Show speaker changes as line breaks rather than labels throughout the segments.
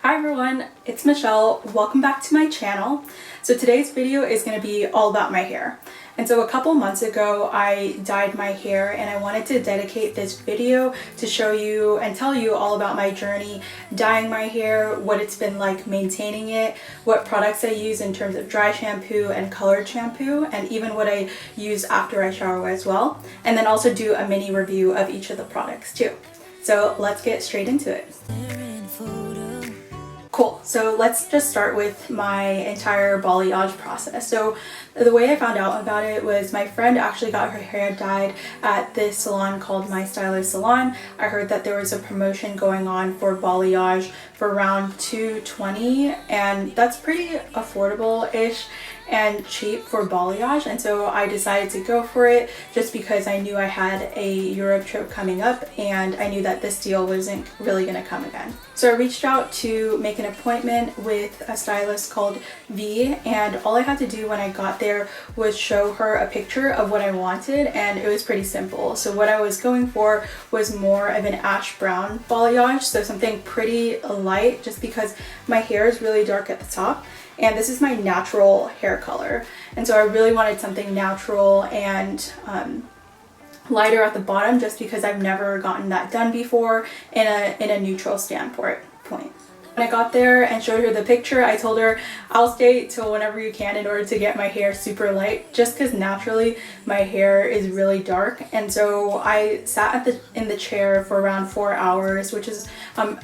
Hi everyone, it's Michelle. Welcome back to my channel. So today's video is going to be all about my hair. And so a couple months ago I dyed my hair and I wanted to dedicate this video to show you and tell you all about my journey dyeing my hair, what it's been like maintaining it, what products I use in terms of dry shampoo and colored shampoo, and even what I use after I shower as well. And then also do a mini review of each of the products too. So let's get straight into it. Cool, so let's just start with my entire balayage process. So the way I found out about it was my friend actually got her hair dyed at this salon called My Stylist Salon. I heard that there was a promotion going on for balayage for around $220, and that's pretty affordable-ish and cheap for balayage, and so I decided to go for it just because I knew I had a Europe trip coming up and I knew that this deal wasn't really gonna come again. So I reached out to make an appointment with a stylist called V, and all I had to do when I got there was show her a picture of what I wanted, and it was pretty simple. So what I was going for was more of an ash brown balayage, so something pretty light just because my hair is really dark at the top. And this is my natural hair color, and so I really wanted something natural and lighter at the bottom just because I've never gotten that done before in a neutral standpoint. When I got there and showed her the picture, I told her I'll stay till whenever you can in order to get my hair super light, just because naturally my hair is really dark. And so I sat in the chair for around 4 hours, which is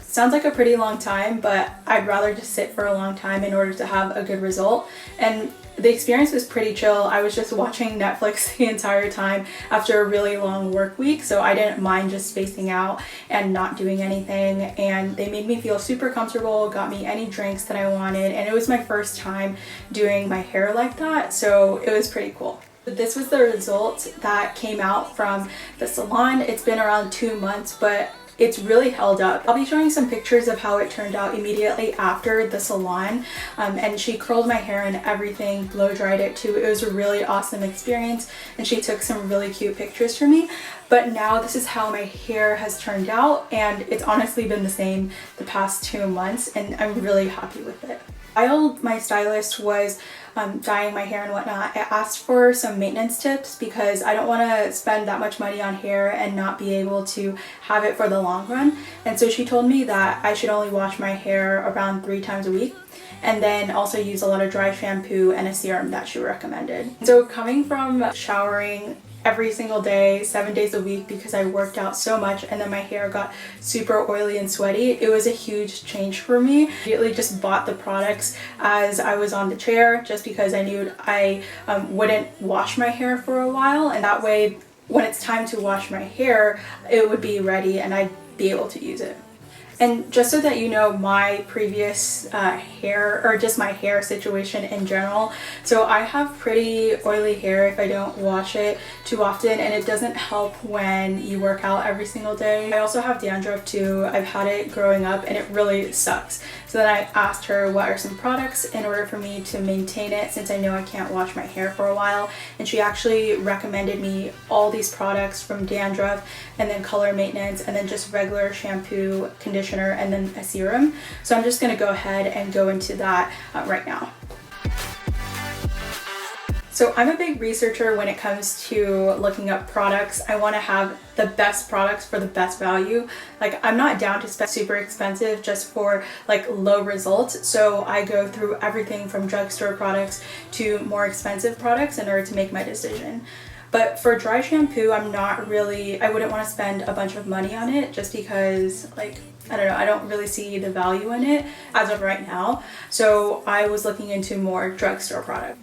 sounds like a pretty long time, but I'd rather just sit for a long time in order to have a good result. And the experience was pretty chill. I was just watching Netflix the entire time after a really long work week, so I didn't mind just spacing out and not doing anything. And they made me feel super comfortable, got me any drinks that I wanted, and it was my first time doing my hair like that, so it was pretty cool. This was the result that came out from the salon. It's been around 2 months, but it's really held up. I'll be showing some pictures of how it turned out immediately after the salon, and she curled my hair and everything, blow dried it too. It was a really awesome experience, and she took some really cute pictures for me. But now this is how my hair has turned out, and it's honestly been the same the past 2 months, and I'm really happy with it. While my stylist was dyeing my hair and whatnot, I asked for some maintenance tips because I don't want to spend that much money on hair and not be able to have it for the long run. And so she told me that I should only wash my hair around 3 times a week, and then also use a lot of dry shampoo and a serum that she recommended. So coming from showering every single day, 7 days a week, because I worked out so much and then my hair got super oily and sweaty, it was a huge change for me. I immediately just bought the products as I was on the chair just because I knew I wouldn't wash my hair for a while, and that way when it's time to wash my hair it would be ready and I'd be able to use it. And just so that you know my previous hair, or just my hair situation in general, so I have pretty oily hair if I don't wash it too often, and it doesn't help when you work out every single day. I also have dandruff too. I've had it growing up and it really sucks. So then I asked her what are some products in order for me to maintain it since I know I can't wash my hair for a while, and she actually recommended me all these products from dandruff, and then color maintenance, and then just regular shampoo, conditioner, and then a serum. So I'm just going to go ahead and go into that right now. So I'm a big researcher when it comes to looking up products. I want to have the best products for the best value. Like, I'm not down to spend super expensive just for like low results. So I go through everything from drugstore products to more expensive products in order to make my decision. But for dry shampoo, I wouldn't want to spend a bunch of money on it just because, like, I don't know, I don't really see the value in it as of right now. So I was looking into more drugstore products.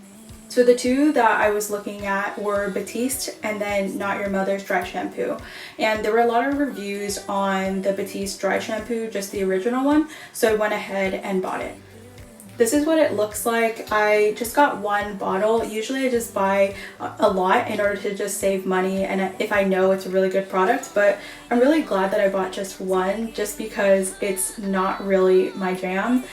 So the two that I was looking at were Bleached and then Not Your Mother's dry shampoo. And there were a lot of reviews on the Bleached dry shampoo, just the original one. So I went ahead and bought it. This is what it looks like. I just got one bottle. Usually I just buy a lot in order to just save money and if I know it's a really good product, but I'm really glad that I bought just one just because it's not really my jam.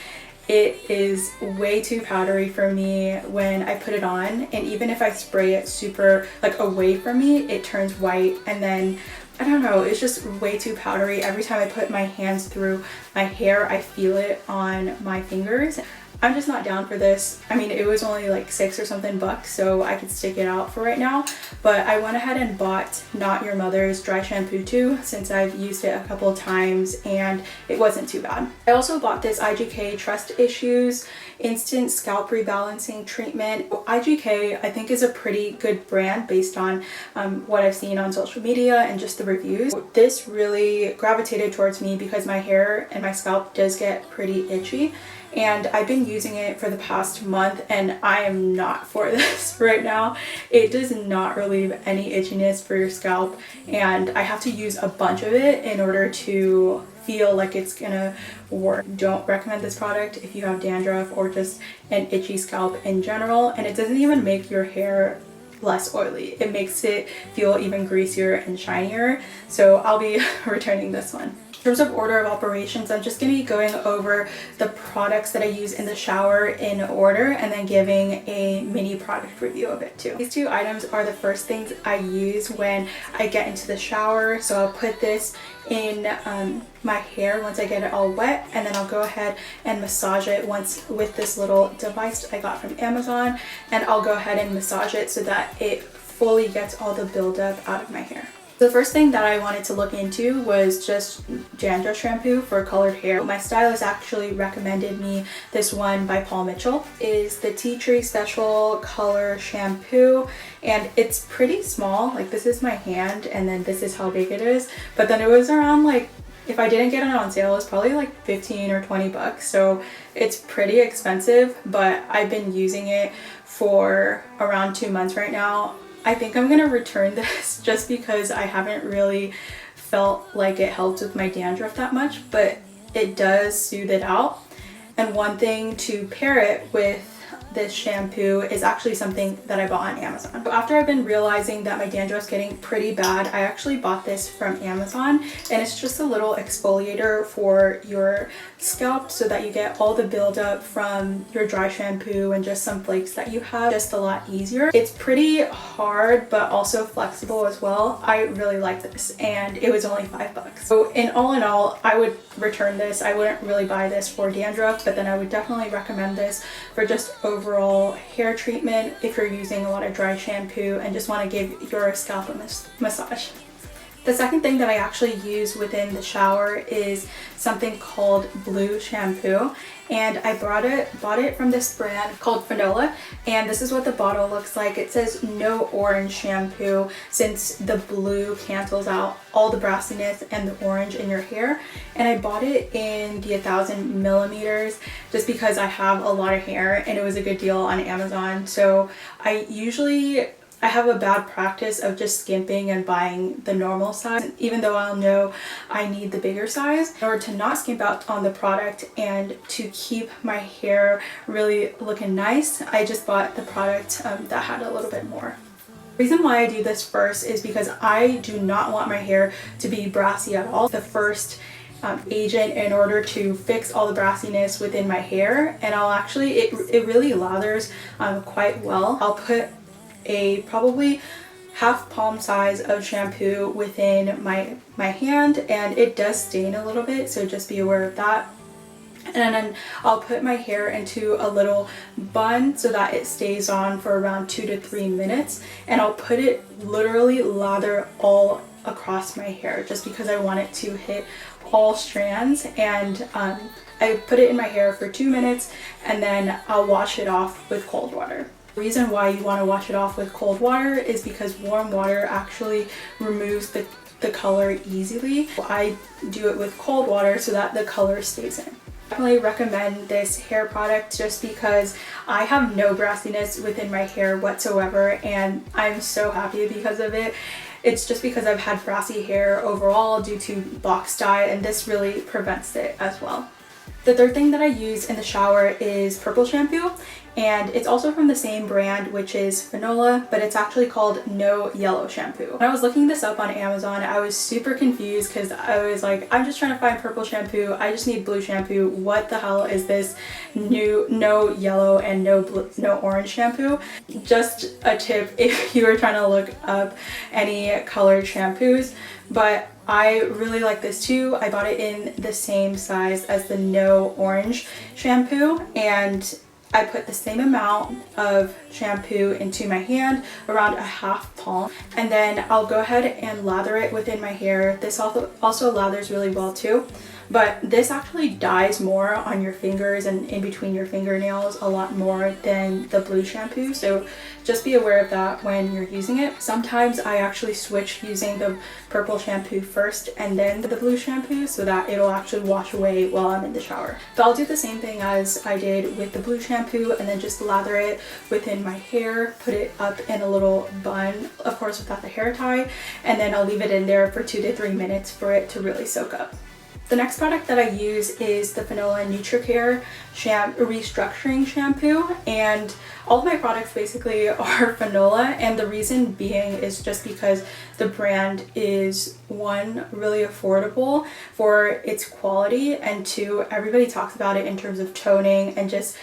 It is way too powdery for me when I put it on, and even if I spray it super like away from me, it turns white, and then I don't know, it's just way too powdery. Every time I put my hands through my hair, I feel it on my fingers. I'm just not down for this. I mean, it was only like $6 or something bucks, so I could stick it out for right now. But I went ahead and bought Not Your Mother's dry shampoo too, since I've used it a couple of times and it wasn't too bad. I also bought this IGK Trust Issues Instant Scalp Rebalancing Treatment. IGK, I think, is a pretty good brand based on what I've seen on social media and just the reviews. This really gravitated towards me because my hair and my scalp does get pretty itchy. And I've been using it for the past month and I am not for this right now. It does not relieve any itchiness for your scalp, and I have to use a bunch of it in order to feel like it's gonna work. Don't recommend this product if you have dandruff or just an itchy scalp in general, and it doesn't even make your hair less oily. It makes it feel even greasier and shinier, so I'll be returning this one. In terms of order of operations, I'm just going to be going over the products that I use in the shower in order and then giving a mini product review of it too. These two items are the first things I use when I get into the shower. So I'll put this in my hair once I get it all wet, and then I'll go ahead and massage it once with this little device I got from Amazon, and I'll go ahead and massage it so that it fully gets all the buildup out of my hair. The first thing that I wanted to look into was just dandruff shampoo for colored hair. My stylist actually recommended me this one by Paul Mitchell. It is the Tea Tree Special Color Shampoo, and it's pretty small. Like, this is my hand and then this is how big it is. But then it was around, like, if I didn't get it on sale, it's probably like 15 or 20 bucks. So it's pretty expensive, but I've been using it for around 2 months right now. I think I'm gonna return this just because I haven't really felt like it helped with my dandruff that much, but it does soothe it out. And one thing to pair it with this shampoo is actually something that I bought on Amazon. So after I've been realizing that my dandruff's getting pretty bad, I actually bought this from Amazon, and it's just a little exfoliator for your scalp so that you get all the buildup from your dry shampoo and just some flakes that you have just a lot easier. It's pretty hard but also flexible as well. I really like this, and it was only $5. So in all, I would return this. I wouldn't really buy this for dandruff, but then I would definitely recommend this for just overall hair treatment if you're using a lot of dry shampoo and just want to give your scalp a massage. The second thing that I actually use within the shower is something called Blue shampoo, and I bought it from this brand called Fanola, and this is what the bottle looks like. It says no orange shampoo, since the blue cancels out all the brassiness and the orange in your hair. And I bought it in the 1000 millimeters just because I have a lot of hair and it was a good deal on Amazon. So I have a bad practice of just skimping and buying the normal size, even though I'll know I need the bigger size. In order to not skimp out on the product and to keep my hair really looking nice, I just bought the product that had a little bit more. The reason why I do this first is because I do not want my hair to be brassy at all. The first agent in order to fix all the brassiness within my hair, and I'll actually, it really lathers quite well. I'll put a probably half palm size of shampoo within my hand, and it does stain a little bit, so just be aware of that. And then I'll put my hair into a little bun so that it stays on for around 2 to 3 minutes, and I'll put it literally lather all across my hair just because I want it to hit all strands. And I put it in my hair for 2 minutes and then I'll wash it off with cold water. The reason why you want to wash it off with cold water is because warm water actually removes the color easily. I do it with cold water so that the color stays in. I definitely recommend this hair product just because I have no brassiness within my hair whatsoever, and I'm so happy because of it. It's just because I've had brassy hair overall due to box dye, and this really prevents it as well. The third thing that I use in the shower is purple shampoo, and it's also from the same brand, which is Fanola, but it's actually called No Yellow Shampoo. When I was looking this up on Amazon, I was super confused because I was like, I'm just trying to find purple shampoo. I just need blue shampoo. What the hell is this new no yellow and no orange shampoo? Just a tip if you are trying to look up any colored shampoos, but I really like this too. I bought it in the same size as the No Orange shampoo, and I put the same amount of shampoo into my hand, around a half palm, and then I'll go ahead and lather it within my hair. This also lathers really well too, but this actually dyes more on your fingers and in between your fingernails a lot more than the blue shampoo, so just be aware of that when you're using it. Sometimes I actually switch using the purple shampoo first and then the blue shampoo so that it'll actually wash away while I'm in the shower. So I'll do the same thing as I did with the blue shampoo and then just lather it within my hair, put it up in a little bun, of course without the hair tie, and then I'll leave it in there for 2 to 3 minutes for it to really soak up. The next product that I use is the Fanola Nutricare Restructuring Shampoo, and all of my products basically are Fanola, and the reason being is just because the brand is, one, really affordable for its quality, and two, everybody talks about it in terms of toning and just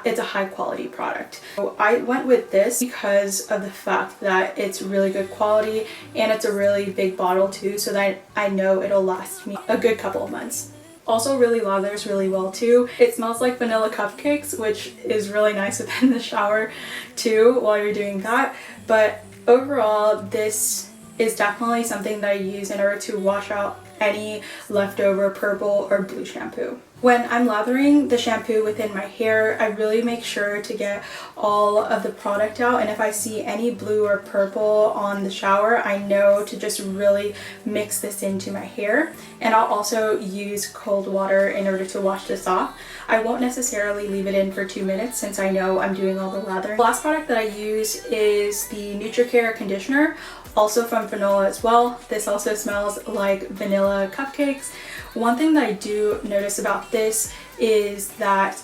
it's a high quality product. So I went with this because of the fact that it's really good quality and it's a really big bottle too, so that I know it'll last me a good couple of months. Also really lathers really well too. It smells like vanilla cupcakes, which is really nice within the shower too while you're doing that. But overall, this is definitely something that I use in order to wash out any leftover purple or blue shampoo. When I'm lathering the shampoo within my hair, I really make sure to get all of the product out, and if I see any blue or purple on the shower, I know to just really mix this into my hair. And I'll also use cold water in order to wash this off. I won't necessarily leave it in for 2 minutes since I know I'm doing all the lathering. The last product that I use is the Nutricare conditioner, also from Fanola as well. This also smells like vanilla cupcakes. One thing that I do notice about this is that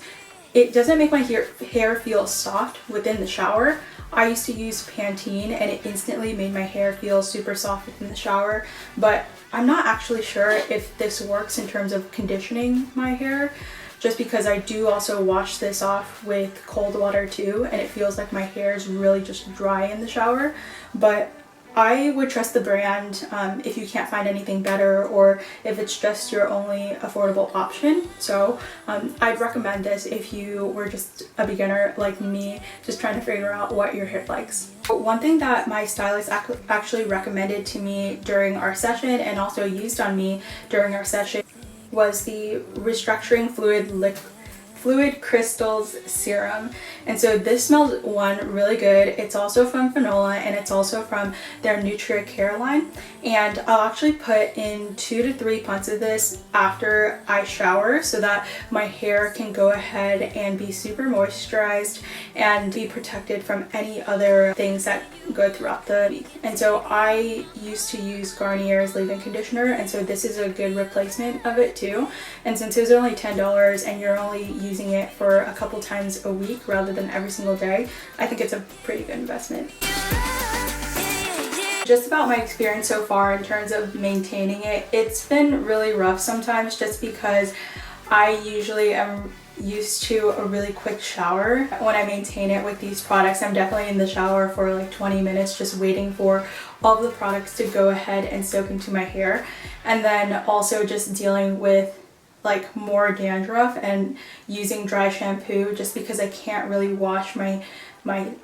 it doesn't make my hair feel soft within the shower. I used to use Pantene and it instantly made my hair feel super soft within the shower, but I'm not actually sure if this works in terms of conditioning my hair, just because I do also wash this off with cold water too, and it feels like my hair is really just dry in the shower. But I would trust the brand if you can't find anything better or if it's just your only affordable option. So I'd recommend this if you were just a beginner like me, just trying to figure out what your hair likes. One thing that my stylist actually recommended to me during our session and also used on me during our session was the Restructuring Fluid Crystals Serum. And so this smells, one, really good. It's also from Fanola and it's also from their Nutricare line. And I'll actually put in 2 to 3 pumps of this after I shower so that my hair can go ahead and be super moisturized and be protected from any other things that go throughout the week. And so I used to use Garnier's leave-in conditioner, and so this is a good replacement of it too. And since it was only $10 and you're only using it for a couple times a week rather than every single day, I think it's a pretty good investment. Just about my experience so far in terms of maintaining it, it's been really rough sometimes just because I usually am used to a really quick shower. When I maintain it with these products, I'm definitely in the shower for like 20 minutes just waiting for all of the products to go ahead and soak into my hair, and then also just dealing with like more dandruff and using dry shampoo just because I can't really wash my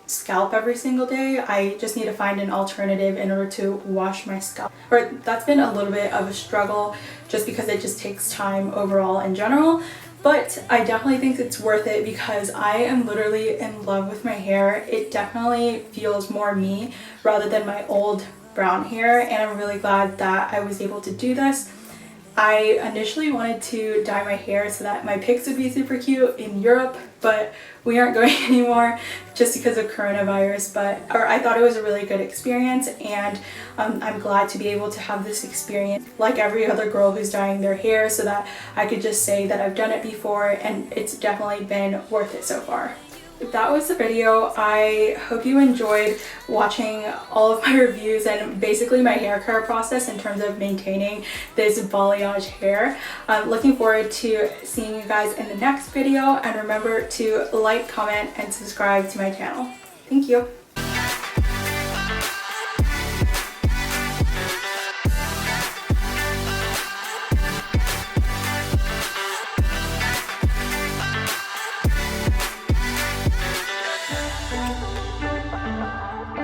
scalp every single day. I just need to find an alternative in order to wash my scalp. But that's been a little bit of a struggle just because it just takes time overall in general. But I definitely think it's worth it because I am literally in love with my hair. It definitely feels more me rather than my old brown hair, and I'm really glad that I was able to do this. I initially wanted to dye my hair so that my pics would be super cute in Europe, but we aren't going anymore just because of coronavirus. Or I thought it was a really good experience, and I'm glad to be able to have this experience like every other girl who's dyeing their hair, so that I could just say that I've done it before and it's definitely been worth it so far. That was the video. I hope you enjoyed watching all of my reviews and basically my hair care process in terms of maintaining this balayage hair. I'm looking forward to seeing you guys in the next video, and remember to like, comment, and subscribe to my channel. Thank you.